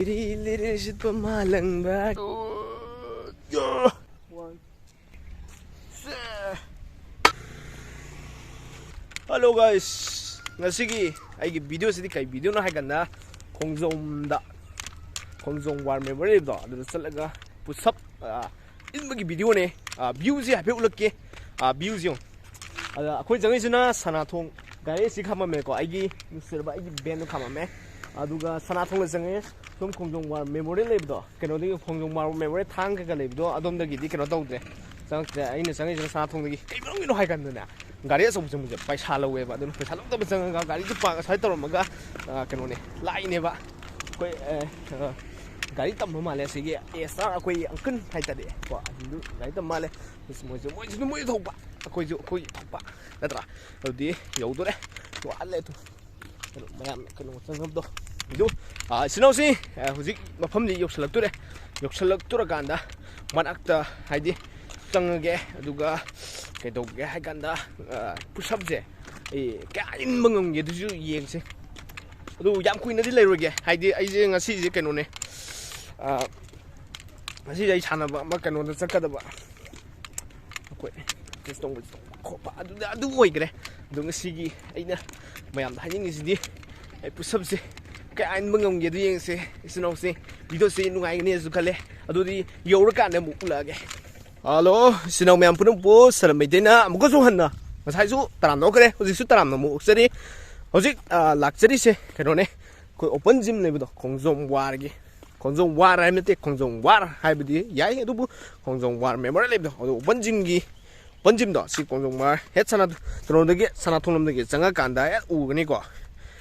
Lirit pamalang ba? Hello guys, ngasigi aigi video sidi kai video na haigana Khongjong war memory do adu chalaga pusap inbagi video ne views ya pe ulke views yo ada akhoi jangai sina sanathong gari si khama me ko aigi serba aigi band khama me aduga sanathong jangai tum Khongjong war memory lebdo keno di Khongjong war memory thang ka lebdo adom dagi di keno tawdre changte aina jangai sina sanathong dagi kaibang no haigan na gari asom jumje paisa lawe ba dun paisa lok jang gari di pa sai toromaga keno ne lai ne ba koi gari tam male sigi esa akoi angkan haitade ko adu gari tam male moi thokpa akoi thokpa natra adi yaudore to alle to mayam keno changam do idu sinausi huzik mafam di yoksalak tura ganda manakta haidi changage aduga kedoge haiganda pusabje kain mangam ge du yengse adu yam kuina di leiroge haidi aije ngasi je keno ne ngasi jai chana ba ma keno da sakada ba akoi testong ko pa adu oigre adu ngasi gi aina mayam da haini sidi ai pusabje kain mangam ge du yengse sinausi video se nungai ne zu khale adu di yowra kan ne mu ulage Halo, sinau mayam punung po salam medina amuko so hanna masai su taram no kare hoji su taram no mu uksari hoji luxury se kano ne ko open gym ne bido Khongjong war gi Khongjong war ai mete Khongjong war hai bidi yai du bu Khongjong war memory le bido open gym do si Khongjong war het sana tro de ge sana thonam de ge janga kanda ya u gni ko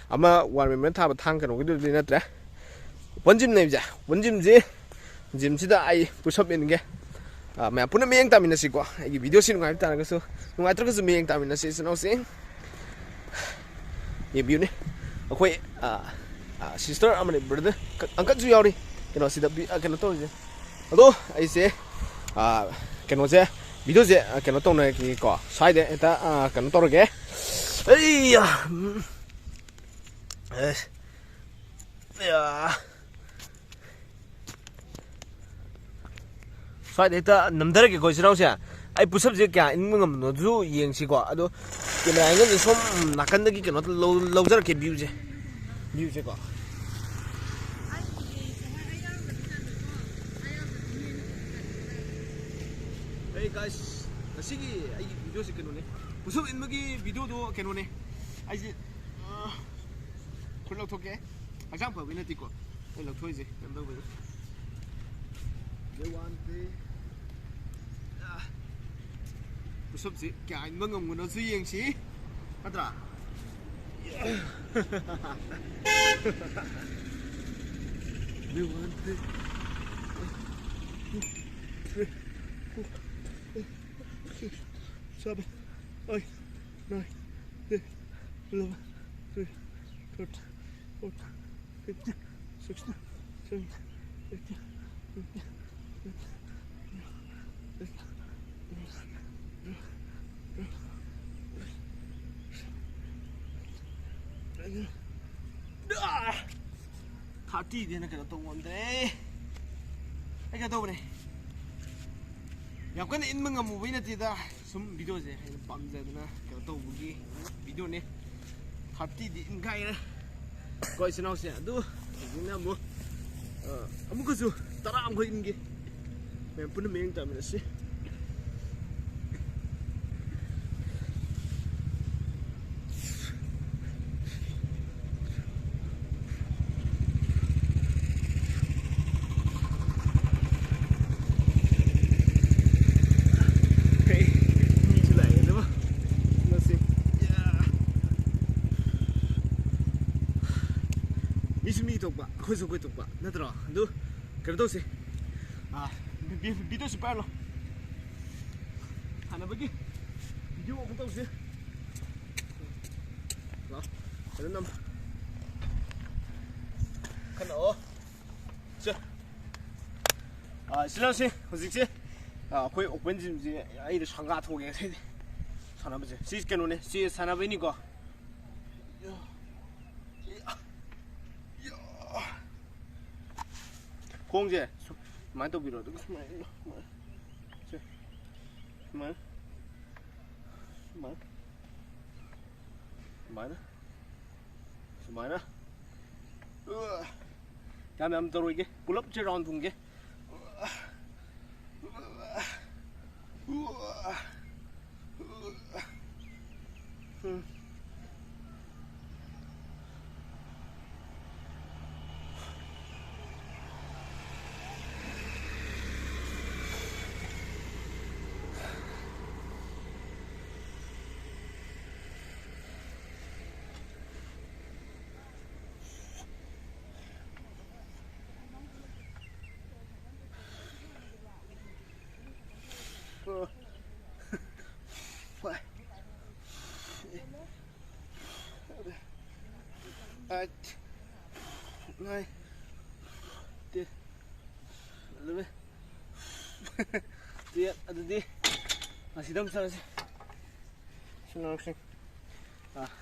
ama war memory tha ba thang kano gi du ne tra open gym ne ja open gym je gym sida ai push up in ge मैं पुनः मेंग तामिन सी को आई video सी नुंगाइ ताना गसु नुंगाइ तरगसु मेंग तामिन सी सनौसे ये view ने अखोय sister अमने brother uncle जु यावरी केनो सिदा केनो तोजे अदो आइसे केनो जे वीडियो जे केनो तोना की को साइड एता केनो तोरगे एया Sai data namdar ke ko sinau sia ai pusap je kya in ngam no ju yeng si ko ado ke na ngam som nakan da ki ke no lo jar ke view je ko hey guys asigi ai video se ke no ne pusap in magi video do ke no ne ai je khulok thoke ajam pa winati ko ai lok thoi je nam da bo they want the pusap si kya in mangam ngono su yeng si atra they want the seven, 8, 9, 10, 11, 12, 13, 14, 15, 16, 17, 18, 19, Thati dia nak kena tahu andre. Ay kataw ni. Yang kan in mga movie na tida sum video je. Ay pam je na kena tahu bugi video ni. Thati di in kaya. Kau sinau siya. Aduh, ini namu. Amu kasu taram kau ingi. Memang pun memang tak minat sih. Ismi tu pak, kau suka tu pak, nak terus, tu, kerana tu sih, video super loh, anak bagi, video apa tu sih, loh, ada nama, kan oh, sih, siapa sih, musik sih, kau open gym sih, ini sangat tu yang sih, sana apa sih, sih kan ni, sih sana apa ni kau. ꯈꯣꯡꯁꯦ ꯁꯨꯃꯥꯏꯅ ꯇꯧꯕꯤꯔꯣ ꯑꯗꯨꯒ ꯁꯨꯃꯥꯏꯅ ꯁꯨꯃꯥꯏꯅ sumana sumana sumana yam taroige pull up che round thunge Five, 8, 9, 10, 11. Tiyan, adadi. Asidam sana si. Sino sing.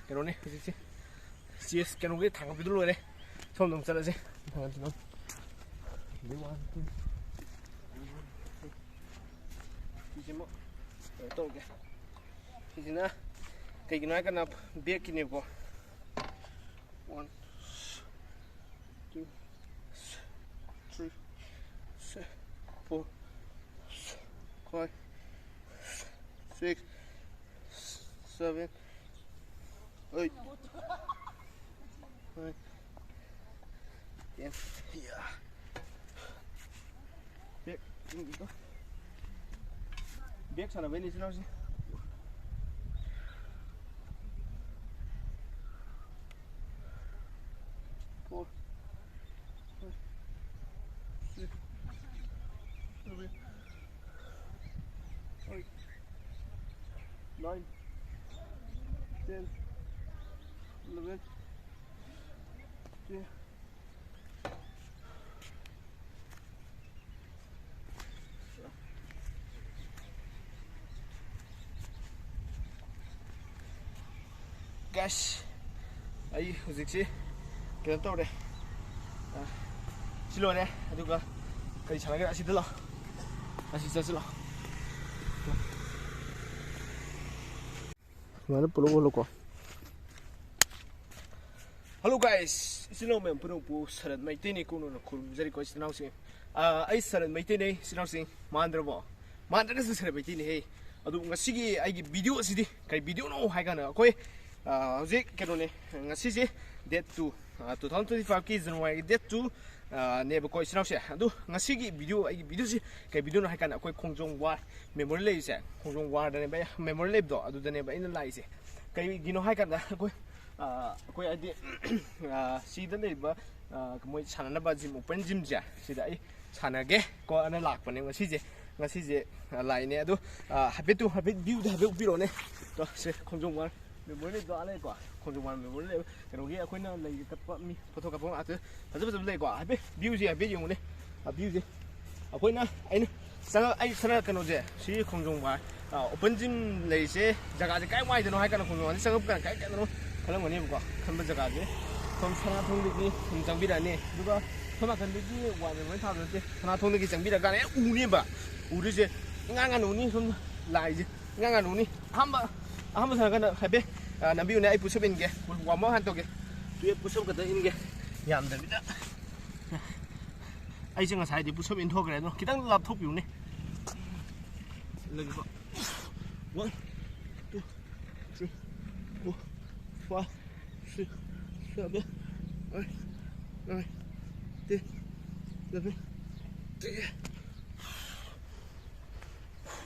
Kero ni, kasi si kero ni thang pidu lo re. Som sana si. Thang pidu. They want to. Mo to ke sina kai gina kana be kine ko 1 2 3 4 5 6 7 8 9 10 yeah be ini Biak sana beli sini sih. 4, 5, 6, 7, 8, 9, 10, 11, 12. Guys, aí hꯧꯖꯤꯛꯁꯤ ꯀꯩꯅꯣ ꯇꯧꯔꯦ ꯁꯤ ꯂꯣꯏꯔꯦ ꯑꯗꯨꯒ ꯀꯔꯤ ꯁꯥꯟꯅꯒꯦ ꯑꯁꯤꯗ ꯂꯥꯛ ꯑꯁꯤ ꯆꯠꯁꯤ ꯂꯥꯛ ꯁꯨꯃꯥꯏꯅ ꯄꯨꯂꯞ ꯑꯣꯜꯂꯣꯀꯣ Hello guys, isinau mem punupu sarat maitini kuno na kurumjari ko isinau sing ai sarat maitini isinau sing mandrabo mandraga sarat maitini hey adu ngasigi ai video asidi kai video no haigana koi hꯧꯖꯤꯛ ꯀꯩꯅꯣꯅꯦ ꯉꯁꯤꯁꯦ date 2 2025 ꯀꯤ January date 2 ꯅꯦꯕꯀꯣ ꯏꯆꯤꯟꯅꯥꯎꯁꯦ ꯑꯗꯨ ꯉꯁꯤꯒꯤ video ꯑꯩꯒꯤ ꯚꯤꯗꯤꯑꯣꯁꯤ ꯀꯩ ꯚꯤꯗꯤꯑꯣꯅꯣ ꯍꯥꯏꯀꯥꯟꯗ ꯑꯩꯈꯣꯏ ꯈꯣꯡꯖꯣꯝ war memorial ꯂꯩꯔꯤꯁꯦ ꯈꯣꯡꯖꯣꯝ ꯋꯥꯔꯗꯅꯦꯕ ꯃꯦꯃꯣꯔꯤꯌꯦꯜ ꯂꯩꯕꯗꯣ ꯑꯗꯨꯗꯅꯦꯕ ꯑꯩꯅ ꯂꯥꯛꯏꯁꯦ ꯀꯩꯒꯤꯅꯣ ꯍꯥꯏꯀꯥꯟꯗ ꯑꯩꯈꯣꯏ ꯍꯥꯏꯗꯤ ꯁꯤꯗ ꯂꯩꯕ ꯃꯣꯏ ꯁꯥꯟꯅꯅꯕ ꯖꯤꯝ ꯑꯣꯄꯟ ꯖꯤꯝꯁꯦ ꯁꯤꯗ ꯑꯩ ꯁꯥꯟꯅꯒꯦ ꯀꯣ ꯑꯅ ꯂꯥꯛꯄꯅꯦ ꯉꯁꯤꯁꯦ ꯂꯥꯛꯏꯅꯦ ꯑꯗꯨ ꯍꯥꯏꯐꯦꯠ ꯚꯤꯎꯗ ꯍꯥꯏꯐꯦꯠ ꯎꯠꯄꯤꯔꯛꯑꯣꯅꯦ ꯇꯣ ꯁꯦ ꯈꯣꯡꯖꯣꯝ ꯋꯥꯔ ꯃꯦꯃꯣꯔꯤꯌꯦꯜ ꯗꯣ ꯑꯂꯩꯀꯣ ꯈꯣꯡꯖꯣꯝ ꯋꯥꯔ ꯃꯦꯃꯣꯔꯤꯌꯦꯜ ꯀꯩꯅꯣꯒꯤ ꯑꯩꯈꯣꯏꯅ ꯂꯩ ꯀꯠꯄ ꯃꯤ ꯐꯣꯇꯣ ꯀꯥꯞꯄ ꯉꯥꯛꯇ ꯐꯖꯕ ꯂꯩꯀꯣ ꯍꯥꯏꯐꯦꯠ ꯚꯤꯎꯁꯦ ꯍꯥꯏꯐꯦꯠ ꯌꯦꯡꯉꯨꯅꯦ ꯚꯤꯎꯁꯦ ꯑꯩꯈꯣꯏꯅ ꯑꯩ ꯈꯔ ꯀꯩꯅꯣꯁꯦ ꯁꯤ ꯈꯣꯡꯖꯣꯝ war open gym leise jaga je kai mai deno hai kana khong ani sangap kan kai kai deno khalang mani buka khanba jaga je thom sana thong de ki jangbi da ne duga thoma kan de ki wa me mai tha de sana thong de ki jangbi da ga ne u ni ba u ri je ngang nu ni som lai je ngang nu ni hamba sana kana habe nabi ne ai push up in ge wa mo han to ge tu push up ka da in ge yam da bi da ai jeng sai di push up in tho ga no kitang lap thop yu ne lagi ba 1 2 3 4 5 6 7 8 9 10 11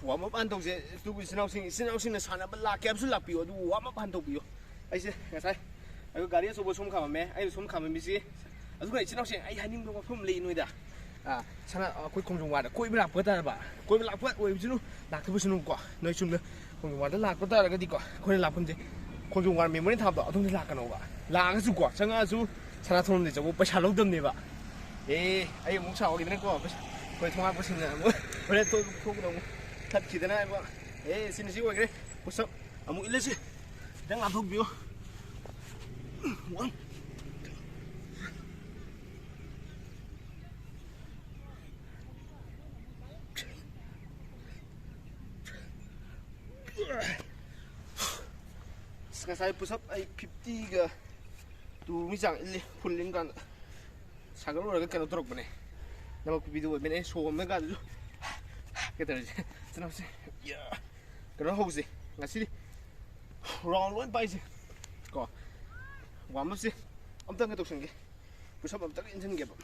warm up an tong se tu bi sinau sing na sana ba la kep su la pi du warm up an tong pi ai se ngasai ai gari so bo som kha me ai som kha me mi si adu ga sinau sing ai haning do phum le noi da sana koi khong jong wa da koi ba pa ta ba koi ba pa oi sinu lak thu sinu ko noi chum na khong jong wa da lak pa ta ga di ko khoi la phum je khong jong wa me mo ni tha ba athong lak ka no ba la ga su ko changa su sana thon de jo pa sha lok dam ne ba ai mo cha ri ne ko koi thong a pa sin na mo re to ko ko thật chỉ thế này bọn xin xíu cái một sấp ở mũi lên xí đang làm thông biểu ngasai pusap ai 50 ga tu mi chang illi phulling kan sagal ora ka no torok bane namak video bane so me ga ju ke tar je chana se ya ka ro hose ngasi round loi pai se ko wa ma se am tang ka tok sing ge pusap am tak injin ge ba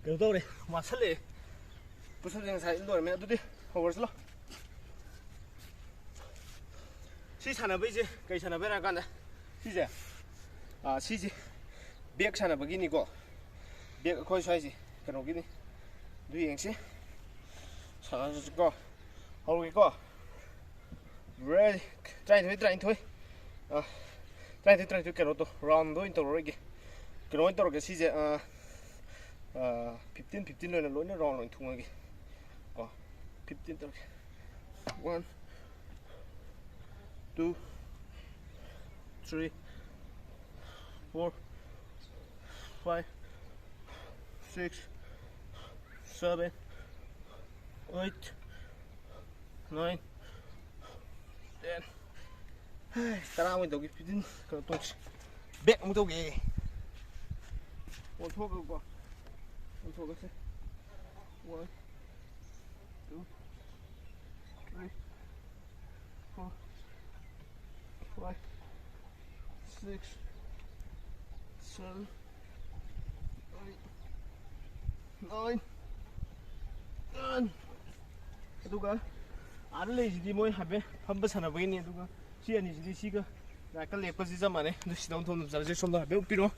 được đâu đi mà sắt lệ bữa sau đang xài rồi mẹ tôi đi hồi rồi si sản là bây giờ cây sản là bây giờ干đấy si gì à si gì biết sản là bây giờ nè cô biết coi xoay gì cái nó cái này đuôi yến xí sản là cô hồi cái cô ready try thôi à try thôi cái nó to round đôi tàu rồi cái nó tàu cái si gì 15 เลยนะล้วนรองหน่อยทุ่งอะไรก็15ตัว 1 2 3 4 5 6 7 8 9 10 ตารางมันตัวกี่15ก็ต้องแบกมันตัวกี่วันทั่วก็ 1 2 3 4 5 6 7 8 9 aduga arle jidi moi habe phamba sana bagini aduga si ani jidi si ga na ka lepa ji jamane du sidon thon jarje somda habe upiro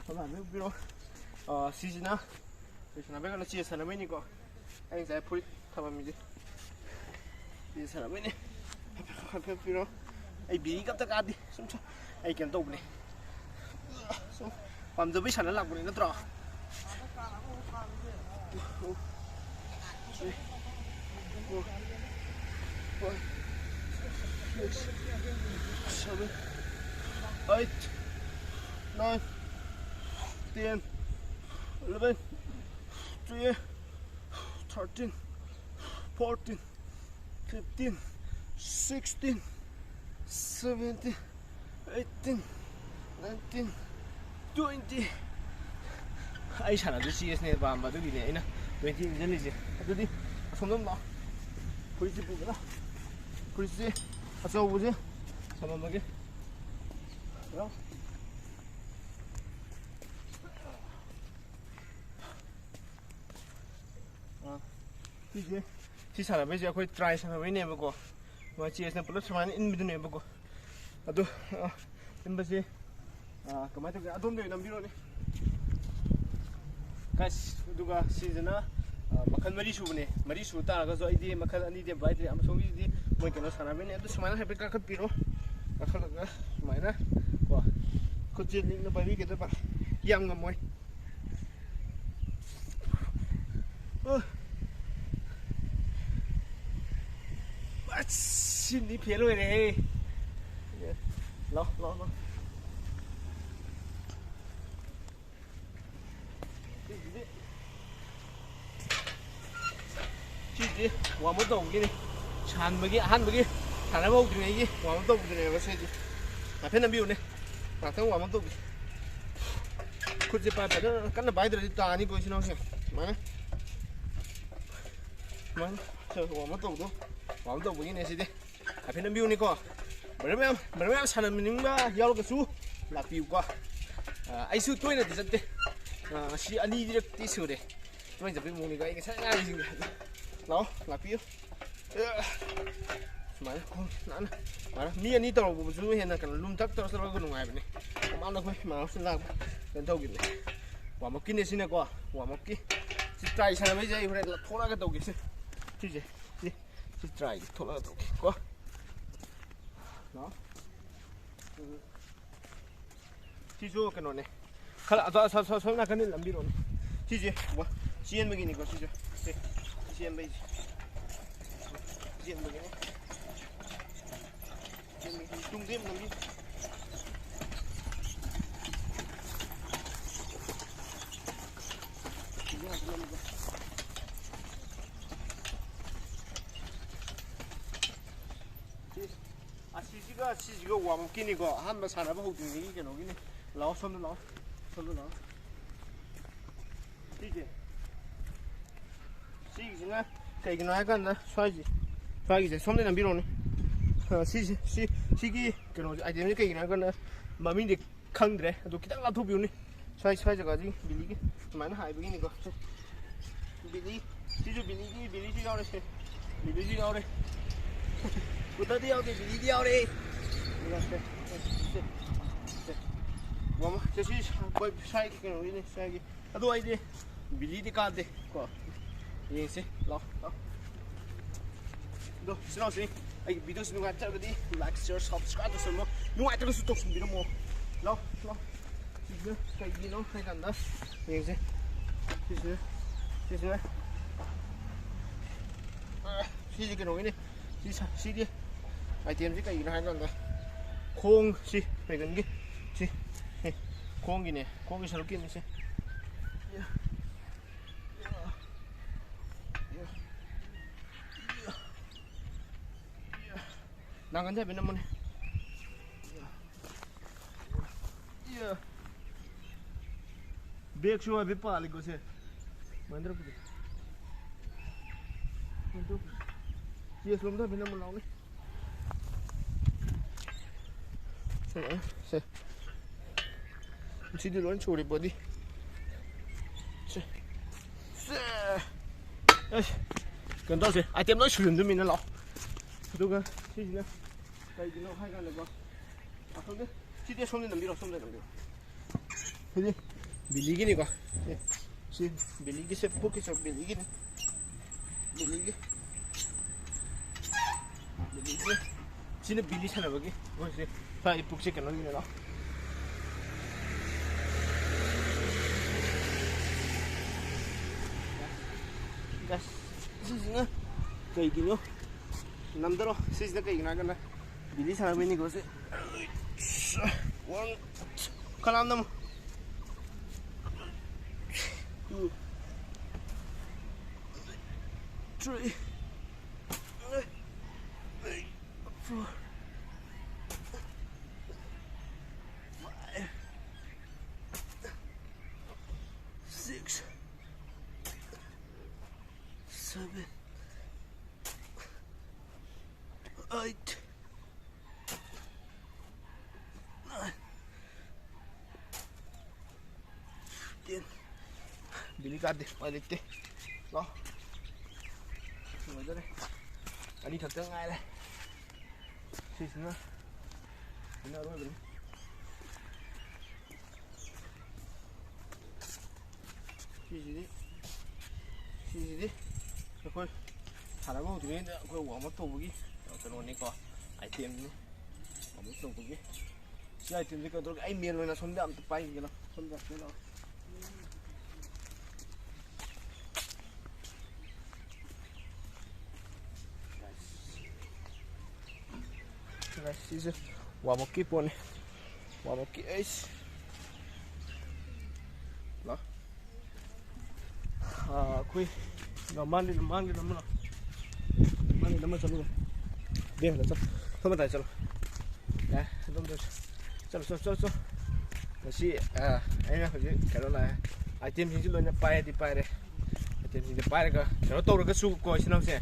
somda habe upiro 시즈나 그래서 나베가 지에 사람이니까 아니 잘 풀 타밤이지 이 사람이네 한편 필요 ai bị gấp tất cả đi xong cho ai kiện tụng này xong làm giờ với sản lạc của nó trò seven, 8, 9, 10, 11, 12, 13, 14, 15, 16, 17, 18, 19, 20. Ai sản là CS này vào mà tôi đi này nè, 20 dân này gì, tôi đi, không đâu mà, police bộ cái đó, police, à sao bộ gì, sao mà cái, đó. Thì sản là bây giờ tôi try sản phẩm này mà cô mà chị sẽ plus sản in bên này mà cô à tôi in bây giờ cái máy tôi adon đây nằm bên này cái tôi cái season á makan mari su ta cái rồi đi makan anh đi bay đi am xong đi mỗi cái nó sản phẩm này tôi sản phẩm hay bị các piro các cái máy đó cô có chuyện linh nó bay đi cái đó bạn yang ngầm mồi xin đi phía rồi này lo chị gì qua một đồng cái này chán mấy cái ăn mấy cái thằng nó bốc cái này gì qua một đồng cái này nó sẽ gì à phết làm biểu này thằng thằng qua một đồng cứ chỉ phải nó cắn nó bay từ ta đi coi xin nó xem mà chờ qua một đồng thôi qua một đồng cái này gì đi à phết làm biểu này co bữa em sản mình mà giao cái số là biểu qua ai số tôi là thì rất tệ si anh đi được tí sửa đấy tôi giờ bên mùng này cái sáng ngay gì đó là biểu mà mi anh đi tàu một số hiện là cần luôn chắc tao sẽ nói cái ngoài này không ăn được thôi mà nó sẽ làm cái tàu kiểu này quả một kín này xin này qua quả một kín chỉ trai sang mấy giây là thoát ra cái tàu kia chứ gì chỉ trai thoát ra cái tàu kia qua đó chỉ số cái này khá là sao là cái này làm gì rồi 시지 뭐 시엔맥이니까 시죠. 시엔맥 시엔맥이네. 시엔맥 둥림 놈이. 시지가 와먹기니까 한번 사나봐 호중이 이게 너기네. 나와 손도 나와. 시기지나 그이기는 할간다. 쏴기 이제 손대나 밀어네. 시기 그노 아이템이 그이기는 할간다. 마민데 강드래. 또 기다려 놔둬 비우네. 쏴가지고 밀리게. 많이 하이브기니까. 빌리 시주 빌리지 나오래. 빌리지 나오래. Kita dia okey, beli dia ore. Wama, jadi boy saya kan ini saya lagi. Aduh ini beli di kade kok. Ini sih, lo. Aduh, senang sih. Ay video sih nggak ada tadi. Like, share, subscribe semua. Nggak ada kesutok sih video mau. Lo. Ini kayak gini kayak kan dah. Ini sih. Sini. Sini kan ini. Sini. 아이템이 그이기는 할간다. 콩시 이건 게 지. 콩이네. 콩이 저렇게 있네. 나간다 맨날 백수와 비빠리 거세. 만들어 보자. 뒤에 좀더 맨날 나오네. Se ci dirò un body. Se gần đó gì ai tiêm nói sườn cho mình nó lọ đúng không chứ gì nữa đây thì nó hai cái này vào không biết chi tiết xong lên làm gì rồi xong lên làm gì thế đi bị lý cái này qua bị lý cái xếp bút cái sọc bị lý cái này bị lý cái 진짜 밀리 차나 거기 뭐지 봐 이 북식 กันนี่เนาะ자 시즈는 그이기요 남대로 시즈는 그이기나 간다 밀리 차나 보이니 거세 원 칼람 넘2 3 4 5 6 7 8 9 10 Delicate, palette. Đó. Ngồi ra đây. Anh đi thật tương ai đây. Xí nữa. Xí nữa rồi. Xí gì đi. Thôi. 잘하고 뒤에 그 워머또 보기. 들어오니까 아이템 워머또 보기. 시 아이템 이거 들어 아이 미엘로나 손대 안 빠이기나. 손대 내가. Guys, 와먹기 뻔해. 와먹기 에이씨. 나. 아, 거의 나 만리 넘어. 만리 넘어 잡는 거. 네, 나 한번 더 잡아. 네, 좀 더. 잡어. 다시 아니야, 그지? 그러나 아이템 진짜 너네 빠야 돼. 아이템 진짜 빠야가. 저 또르가 수고 신앙세.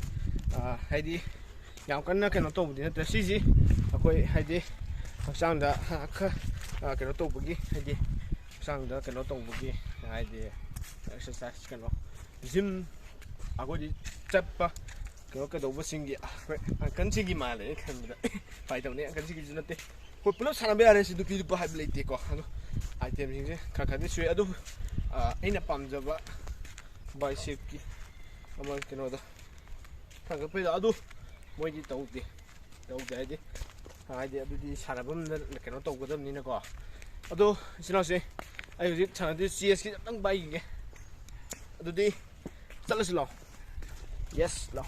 하이디 양 끝나 그냥 또 우리는 시지. 아코이 하이디 학상다 그냥 또 보기 하이디 학상다 그냥 또 보기 하이디 exercise 그냥 gym 아고지 잡바 그렇게 도보싱기 간치기 말해 칸다 파이터네 간치기 지났대 그 플러스 사람이 아래시도 기도 하이블레이티 거 아이템 이제 카카데 쉐 아도 아이나 팜자바 바이셉기 아마 그노다 카카페 아도 뭐지 떠오대 하이디 하이디 아두디 사람은 그냥 떠오거든요. 거 아도 지나시 아유 이제 차는데 CS 딱 바이게 ꯑꯗꯨꯗꯤ ꯆꯠꯂꯁꯤ ꯂꯥꯛꯑꯣ yes ꯂꯥꯛꯑꯣ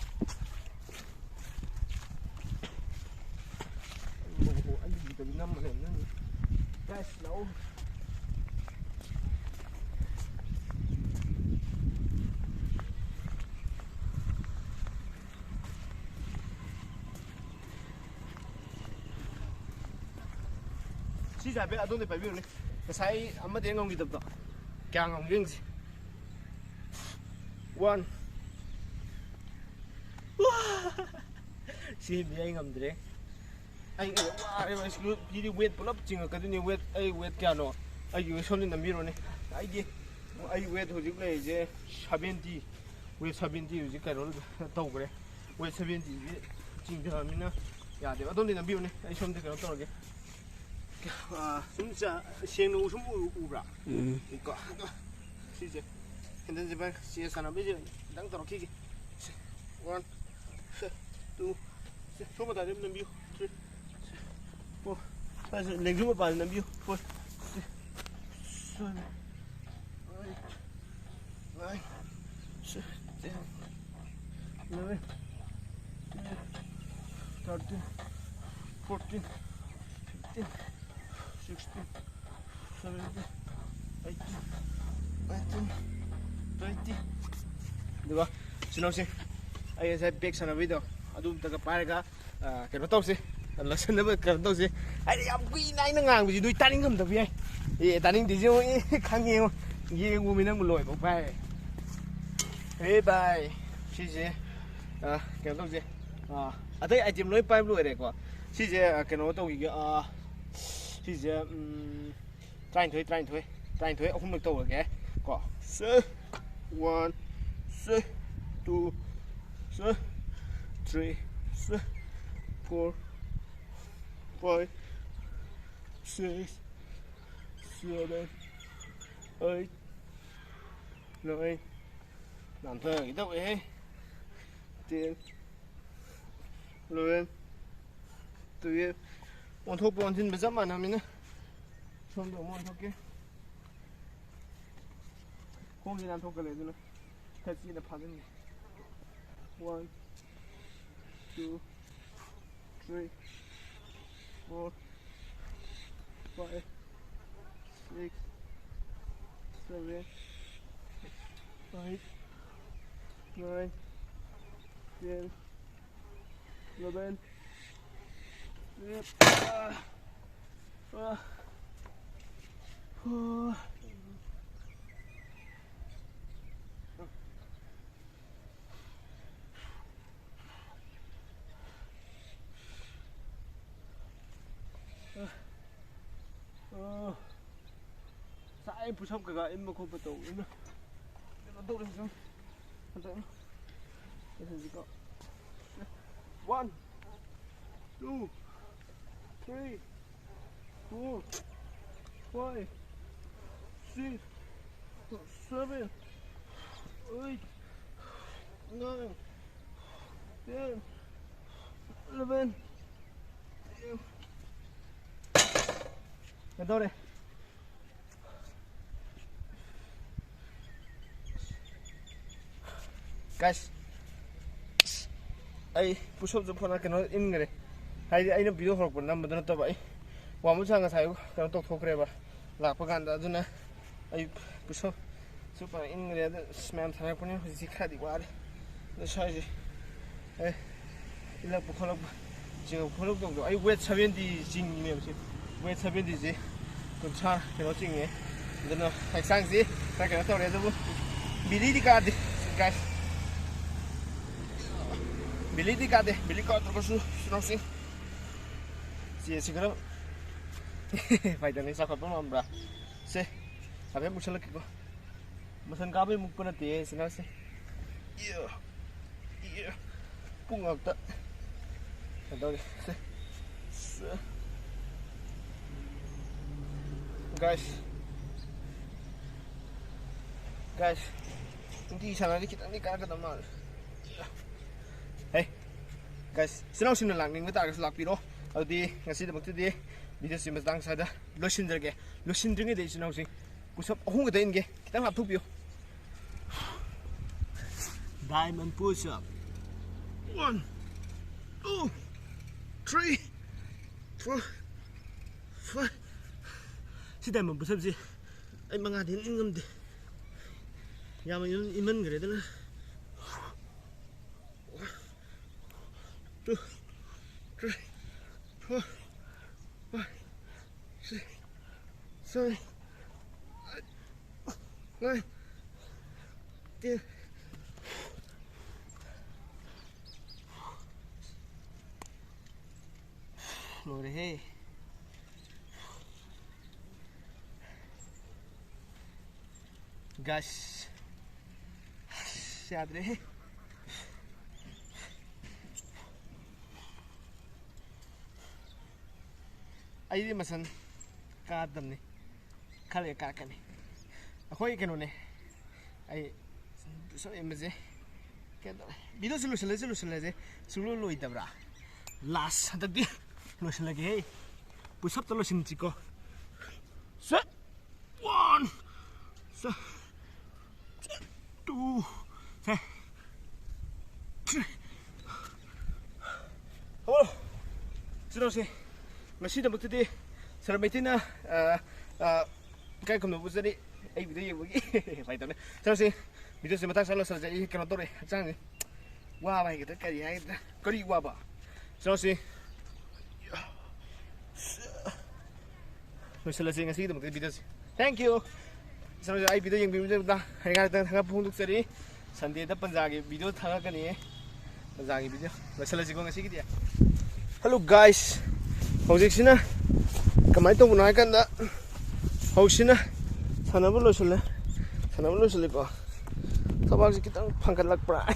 ꯑꯩꯒꯤꯗꯕꯤ ꯅꯝꯃ ꯂꯩꯕꯅꯤ ꯒꯥꯏꯁ ꯂꯥꯛꯑꯣ 시제 앞에 아동들 발비오네. 사이 아마 대응 공기답다. 그냥 공기지. 원. 와. 시 비행 감들에. 아이 와, 이거 지금 비디 웨트 불럽 징어 거든요. 웨트 아이 웨트 꺄노. 아이 이거 손이 남미로네. 아이게 아이 웨트 호직 래 이제 70 웨트 70 호직 가로 또 그래. 웨트 70 징더미나 야데 아동들 남비오네. 아이 손들 그런 떨어게. 진짜 생로 웃음 우브라. 이거 시제. 근데 이제 봐 시에 사나 비지 당 떨어키기. 1 2 3 다 되면 비우. 4 사실 냉중을 빠는 비우. 4 7 8 9 10 11 13 14 15 16, 17, 18, 19, 20. Diba? Sinawsin. Ay sa pick sa na video. Adum taga parga kano tawsi. Lasan na ba kano tawsi. Ay am kuinay na ngang bi dui taning ngam da bi ai. Taning di jo khang ye ye ngu mi nang loi ba bai. Hey bye. Shije. Kano tawsi. Atai item loi pai loi re ko. Shije kano tawi ga 시제 트라인 토이 어흠 또 오게 거 1 2 3 4 5 6 7 8 9 làm thơ cái đâu ấy tiền luôn từ 원 토ப்பு 원진 몇점만 하면은 좀더 원 토게 공기난 토걸 해주는 패치는 파는 1 2 3 4 5 6 7 8 9 10 11 Yep. Sai push up cái em mà không bắt đầu em bắt đầu được không? Bắt đầu. Cái gì có? 1 2 3 4 5 6 7 8 9 10 11 Đến đâu đây? Guys, ai push up 좀그 nó in người hay ai nó video học của năm mà nó tao vậy qua một sang cái cái nó tao thuộc rồi bà lạc vào gan đã rồi ai push up super in người đó smell thằng này cũng gì khác đi qua đi nó sai gì ai 이라 부컬럽 지금 컬럽 정도 아이 왜 차변디 징이면 지금 왜 차변디지 그차 그거 징에 근데 핵상지 딱 그거 또 레드 밀리디 카드 guys 밀리디 카드 밀리 카드 버스 수능생 지금 파이다니 사카도 넘브라 세 앞에 무슨 거 무슨 가비 묶거나 돼 지나세 예 뿡었다 Guys, hindi sana kita ni kagad naman. Hey, guys, sinaw lang ning mata ka piro. Adi ngasi da magtidi video sim dang sada losin derge de sinaw sing kusap ahung ga den ge kita hap thupyo. Diamond push up. 1, 2, 3, 4, 5. Si diamond push up si ay mga din ingam di. Yaman yun iman gre na. 2, 3, 4, 5, 6, 7, 8, 9, 10. Lord, hey. Guys, siadre. Ay di masan kadam ni. Kale kaka ni. Ako ay kano ni. Ay so emze. Kaya video solution je. Sulu ita bra. Last tadi solution lagi hey. Push up solution chiko. Set 1. So 2, 3. Oh, sudah sih. Masih dapat tadi. Seramai tina. Kayak kamu buat tadi. Video begini. Baik tu ni. Sudah sih. Video sebentar salah saja. Ini kena tore. Jangan. Wah, baik kita kaya kita. Kari wah bah. Sudah sih. Masalah sih ngasih dapat video sih. Thank you. Sampai ay video yang video dah. Hingga tengah pun untuk seri. Sunday dah panjang video tengah kan ni. Panjang video. Masalah sih kau ngasih gitu ya. Hello guys. Howsik sih na. Kamai tu punai kan dah. Howsik na. Sana boleh sulle. Sana boleh sulle kau. Sabak sih kita pangkat lag pernah.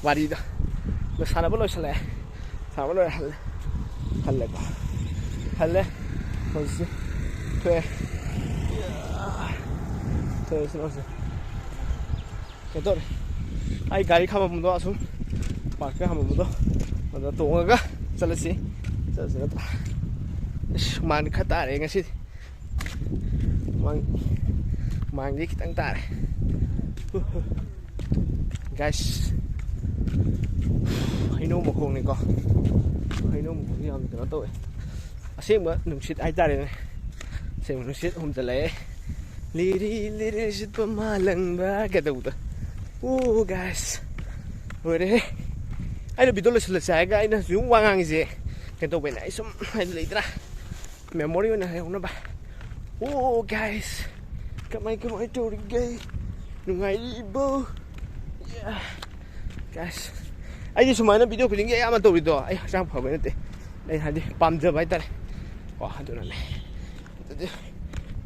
Wari dah. Sana boleh sulle. Sana boleh hal. Hal kau. Hal. Howsik. Tuh. Terus. Betul. Ay gari kamu muda asum. Pakai kamu muda. Muda tunggu ga. Selesai. Selesai. Mang kata ada ngasih. Mang ni kita ntar. Guys. Hino một con này con. Hino một con gì làm nó tội. Xem mà nung shit ai ta đây này. Xem nung shit hôm giờ lấy. Liri shit pemalang ba kata udah. Guys. Wede. Ai video selesai ga ina zoom wangang je. Kento ben ai som ai letra. Memory na hai una ba. Guys. Kamai tu gay. Nungai ibo. Yeah. Guys. Ai di semua na video kuning ya amat tu itu. Ai sang phau ben te. Ai hadi pam je bai ta. Wah, tu na le.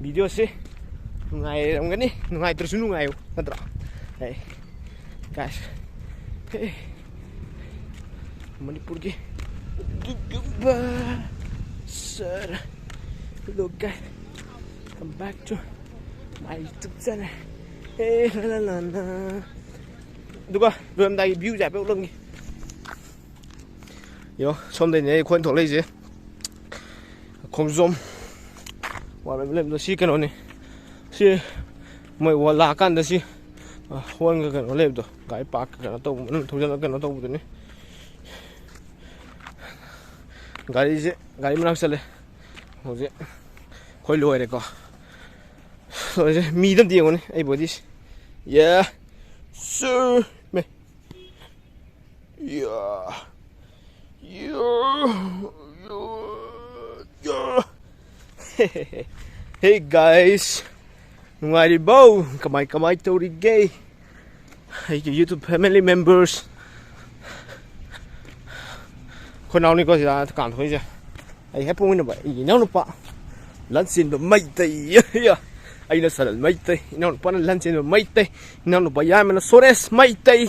Video sih nungai orang ni nungai terus nungai natra. Hey guys, hey Manipur ke Gugba sir. Hello guys, come back to my YouTube channel. Hey la la la. Đúng rồi, rồi em đây view đẹp lưng. Yo, xong đây này quan thuộc lấy gì? Không zoom. Và mình lên nó xí cái nó này. Si mai wala kan dah si huan ke kan oleh tu gai pak kan atau mana tu jalan kan atau betul ni gari mana sale hoje koi loy re ko so je medium dia ni ai bodis yeah sir me yeah hey guys. Nungari bow, kamay to gay. Hey YouTube family members. Kau nào ni kau sudah kan thôi je. Hey hep pun ni ba. Ini nak lupa. Lansin do mai tay ya. Ay na saral mai tay. Ini lupa na lansin do mai tay. Ini lupa ya mana sores mai tay.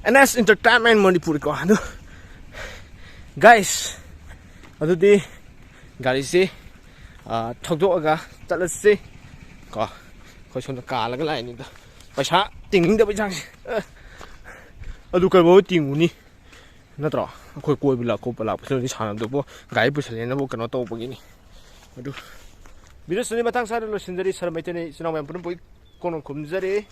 NS Entertainment Manipur ko ano. Guys, aduh di garis si thok do aga talas si. Ko khoi son ka la ga lai ni da paisa ting da paisa adu ka bo ting uni na tra khoi koi bila ko pala pa ni chana do bo gai bu sele na bo kana to bo ni adu video suni matang sa lo sinjari sar mai te ni sinau mem pun poi kono khumjari